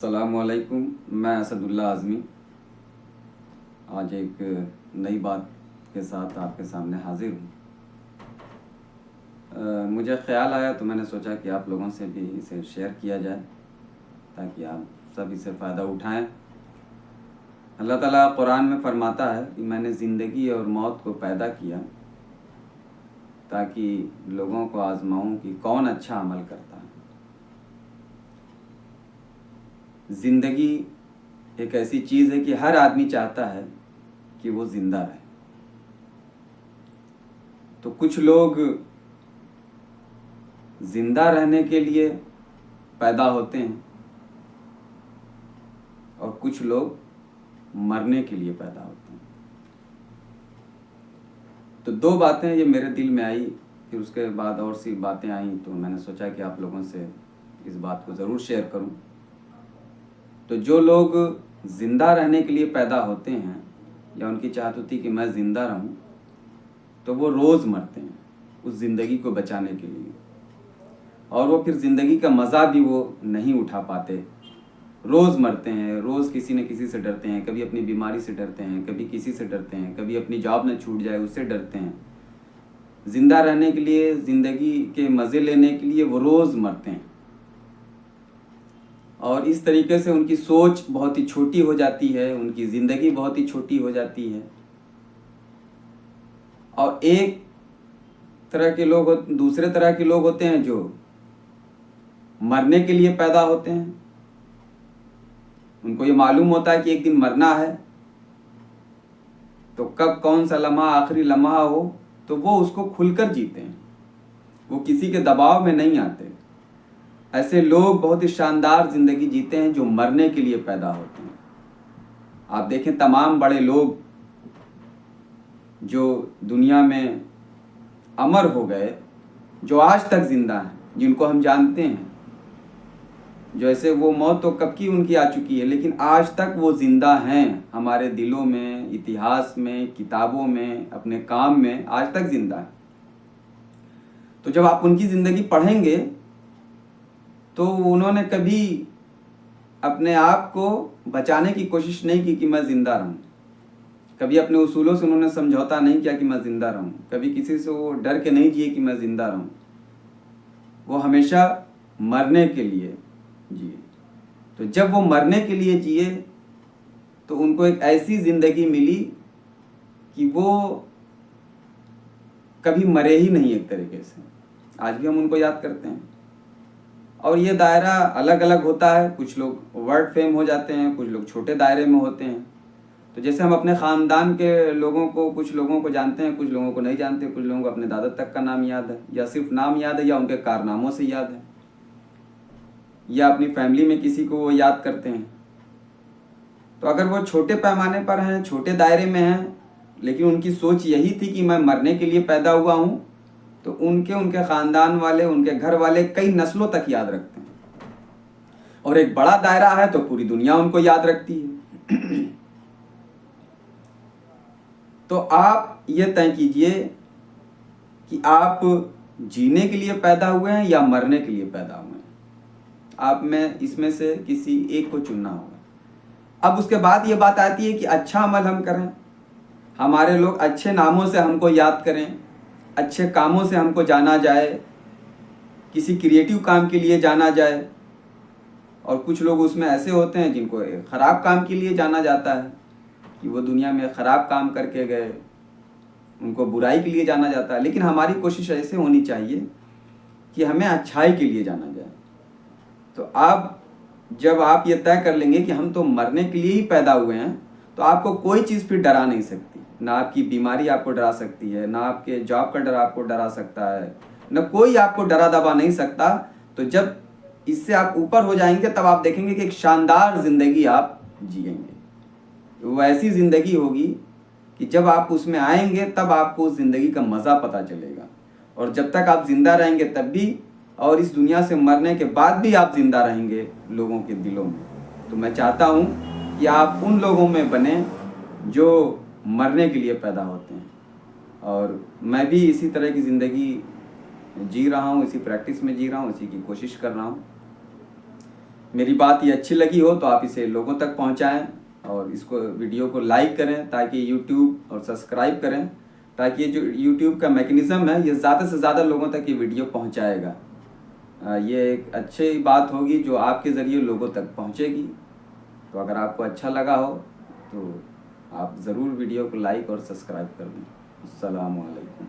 अस्सलामुअलैकुम। मैं असदुल्ला आज़मी आज एक नई बात के साथ आपके सामने हाजिर हूँ। मुझे ख़्याल आया तो मैंने सोचा कि आप लोगों से भी इसे शेयर किया जाए ताकि आप सब इसे फ़ायदा उठाएं। अल्लाह ताला कुरान में फ़रमाता है कि मैंने ज़िंदगी और मौत को पैदा किया ताकि लोगों को आज़माऊँ कि कौन अच्छा अमल करता है। ज़िंदगी एक ऐसी चीज़ है कि हर आदमी चाहता है कि वो ज़िंदा रहे। तो कुछ लोग ज़िंदा रहने के लिए पैदा होते हैं और कुछ लोग मरने के लिए पैदा होते हैं। तो दो बातें ये मेरे दिल में आई, फिर उसके बाद और सी बातें आई, तो मैंने सोचा कि आप लोगों से इस बात को ज़रूर शेयर करूं। तो जो लोग ज़िंदा रहने के लिए पैदा होते हैं या उनकी चाहत होती कि मैं ज़िंदा रहूं, तो वो रोज़ मरते हैं उस ज़िंदगी को बचाने के लिए, और वो फिर ज़िंदगी का मज़ा भी वो नहीं उठा पाते। रोज़ मरते हैं, रोज़ किसी न किसी से डरते हैं, कभी अपनी बीमारी से डरते हैं, कभी किसी से डरते हैं, कभी अपनी जॉब न छूट जाए उससे डरते हैं। ज़िंदा रहने के लिए, ज़िंदगी के मज़े लेने के लिए वो रोज़ मरते हैं और इस तरीके से उनकी सोच बहुत ही छोटी हो जाती है, उनकी ज़िंदगी बहुत ही छोटी हो जाती है। और एक तरह के लोग, दूसरे तरह के लोग होते हैं जो मरने के लिए पैदा होते हैं। उनको ये मालूम होता है कि एक दिन मरना है, तो कब कौन सा लम्हा आखिरी लम्हा हो तो वो उसको खुलकर जीते हैं, वो किसी के दबाव में नहीं आते। ऐसे लोग बहुत ही शानदार ज़िंदगी जीते हैं जो मरने के लिए पैदा होते हैं। आप देखें, तमाम बड़े लोग जो दुनिया में अमर हो गए, जो आज तक ज़िंदा हैं, जिनको हम जानते हैं, जैसे वो मौत तो कब की उनकी आ चुकी है, लेकिन आज तक वो ज़िंदा हैं हमारे दिलों में, इतिहास में, किताबों में, अपने काम में आज तक ज़िंदा हैं। तो जब आप उनकी ज़िंदगी पढ़ेंगे तो उन्होंने कभी अपने आप को बचाने की कोशिश नहीं की कि मैं ज़िंदा रहूं। कभी अपने उसूलों से उन्होंने समझौता नहीं किया कि मैं ज़िंदा रहूं। कभी किसी से वो डर के नहीं जिए कि मैं ज़िंदा रहूं। वो हमेशा मरने के लिए जिए। तो जब वो मरने के लिए जिए तो उनको एक ऐसी ज़िंदगी मिली कि वो कभी मरे ही नहीं। एक तरीके से आज भी हम उनको याद करते हैं। और ये दायरा अलग अलग होता है। कुछ लोग वर्ल्ड फेम हो जाते हैं, कुछ लोग छोटे दायरे में होते हैं। तो जैसे हम अपने ख़ानदान के लोगों को, कुछ लोगों को जानते हैं, कुछ लोगों को नहीं जानते। कुछ लोगों को अपने दादा तक का नाम याद है, या सिर्फ नाम याद है, या उनके कारनामों से याद है, या अपनी फैमिली में किसी को वो याद करते हैं। तो अगर वो छोटे पैमाने पर हैं, छोटे दायरे में हैं, लेकिन उनकी सोच यही थी कि मैं मरने के लिए पैदा हुआ हूँ, तो उनके ख़ानदान वाले, उनके घर वाले कई नस्लों तक याद रखते हैं। और एक बड़ा दायरा है तो पूरी दुनिया उनको याद रखती है। तो आप ये तय कीजिए कि आप जीने के लिए पैदा हुए हैं या मरने के लिए पैदा हुए हैं। आप में इसमें से किसी एक को चुनना होगा। अब उसके बाद ये बात आती है कि अच्छा अमल हम करें, हमारे लोग अच्छे नामों से हमको याद करें, अच्छे कामों से हमको जाना जाए, किसी क्रिएटिव काम के लिए जाना जाए। और कुछ लोग उसमें ऐसे होते हैं जिनको ख़राब काम के लिए जाना जाता है कि वो दुनिया में ख़राब काम करके गए, उनको बुराई के लिए जाना जाता है। लेकिन हमारी कोशिश ऐसे होनी चाहिए कि हमें अच्छाई के लिए जाना जाए। तो आप जब आप ये तय कर लेंगे कि हम तो मरने के लिए ही पैदा हुए हैं, तो आपको कोई चीज़ फिर डरा नहीं सकती। ना आपकी बीमारी आपको डरा सकती है, ना आपके जॉब का डर आपको डरा सकता है, ना कोई आपको डरा दबा नहीं सकता। तो जब इससे आप ऊपर हो जाएंगे तब आप देखेंगे कि एक शानदार ज़िंदगी आप जिएंगे। वो ऐसी ज़िंदगी होगी कि जब आप उसमें आएंगे तब आपको उस ज़िंदगी का मज़ा पता चलेगा। और जब तक आप ज़िंदा रहेंगे तब भी, और इस दुनिया से मरने के बाद भी आप ज़िंदा रहेंगे लोगों के दिलों में। तो मैं चाहता हूँ कि आप उन लोगों में बने जो मरने के लिए पैदा होते हैं। और मैं भी इसी तरह की ज़िंदगी जी रहा हूँ, इसी प्रैक्टिस में जी रहा हूँ, इसी की कोशिश कर रहा हूँ। मेरी बात ये अच्छी लगी हो तो आप इसे लोगों तक पहुंचाएं और इसको वीडियो को लाइक करें ताकि यूट्यूब और सब्सक्राइब करें ताकि ये जो यूट्यूब का मैकेनिज़्म है ये ज़्यादा से ज़्यादा लोगों तक ये वीडियो पहुंचाएगा। ये एक अच्छी बात होगी जो आपके ज़रिए लोगों तक पहुंचेगी। तो अगर आपको अच्छा लगा हो तो आप ज़रूर वीडियो को लाइक और सब्सक्राइब कर दें। अस्सलामु अलैकुम।